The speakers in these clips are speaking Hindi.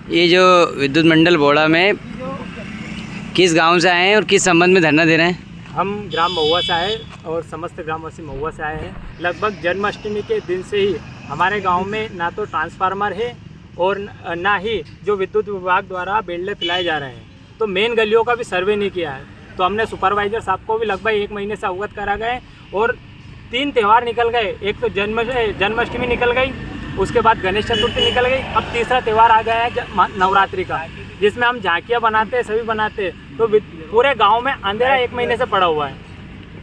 ये जो विद्युत मंडल बोड़ा में किस गांव से आए हैं और किस संबंध में धरना दे रहे हैं? हम ग्राम महुआ से आए और समस्त ग्रामवासी महुआ से आए हैं। लगभग जन्माष्टमी के दिन से ही हमारे गांव में ना तो ट्रांसफार्मर है और ना ही जो विद्युत विभाग द्वारा बेल्डे पिलाए जा रहे हैं। तो मेन गलियों का भी सर्वे नहीं किया है। तो हमने सुपरवाइजर साहब को भी लगभग 1 महीने से अवगत करा गए और 3 त्यौहार निकल गए। एक तो जन्माष्टमी निकल गई, उसके बाद गणेश चतुर्थी निकल गई, अब तीसरा त्यौहार आ गया है नवरात्रि का, जिसमें हम झांकियाँ बनाते हैं, सभी बनाते हैं। तो पूरे गांव में अंधेरा 1 महीने से पड़ा हुआ है।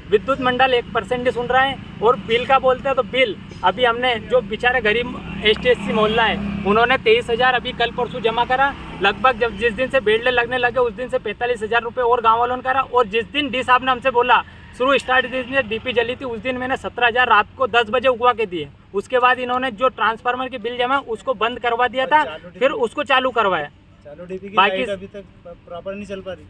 विद्युत मंडल 1% नहीं सुन रहा है और बिल का बोलते हैं तो बिल अभी हमने जो बेचारे गरीब ST/SC मोहल्ला है उन्होंने 23,000 अभी कल परसों जमा करा। लगभग जब जिस दिन से बेल्डे लगने लगे उस दिन से 45,000 रुपये और गाँव वालों ने करा। और जिस दिन डी साहब ने हमसे बोला शुरू स्टार्ट जिस दिन DP जली थी उस दिन मैंने 17,000 रात को 10 बजे उगवा के दिए। उसके बाद इन्होंने जो ट्रांसफार्मर की बिल जमा उसको बंद करवा दिया था, फिर उसको चालू करवाया। बाकी अभी तक प्रॉपर नहीं चल पा रही,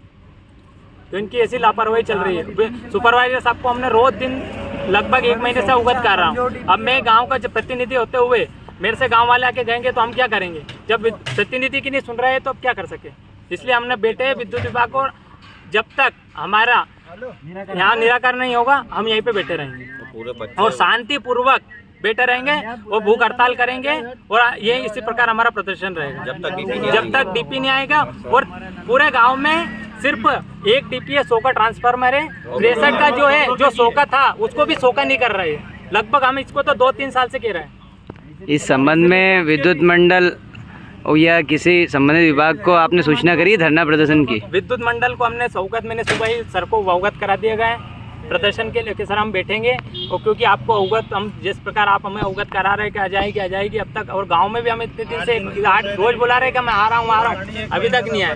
तो इनकी ऐसी लापरवाही चल रही है। सुपरवाइजर साहब को हमने रोज दिन लगभग 1 महीने से अवगत कर रहा हूँ। अब मैं गांव का प्रतिनिधि होते हुए मेरे से गांव वाले आके गएंगे तो हम क्या करेंगे? जब प्रतिनिधि की नहीं सुन रहे हैं तो अब क्या कर सके? इसलिए हमने बैठे विद्युत विभाग को, जब तक हमारा यहाँ निराकरण नहीं होगा हम यहीं पे बैठे रहेंगे और शांतिपूर्वक बैठे रहेंगे और भूख हड़ताल करेंगे और ये इसी प्रकार हमारा प्रदर्शन रहेगा जब तक DP नहीं आएगा। और पूरे गांव में सिर्फ एक DP है, 100 का ट्रांसफार्मर है। 63 का जो है जो 100 का था उसको भी 100 का नहीं कर रहे हैं। लगभग हम इसको तो 2-3 साल से कह रहे हैं। इस संबंध में विद्युत मंडल और या किसी संबंधित विभाग को आपने सूचना करी धरना प्रदर्शन की? विद्युत मंडल को हमने मैंने सुबह ही सर को अवगत करा दिया गया है प्रदर्शन के लिए कि सर हम बैठेंगे। और क्योंकि आपको अवगत हम जिस प्रकार आप हमें अवगत करा रहे हैं कि आ जाएगी अब तक, और गांव में भी हम इतने दिन से रोज बुला रहे हैं कि मैं आ रहा हूँ अभी तक नहीं आया।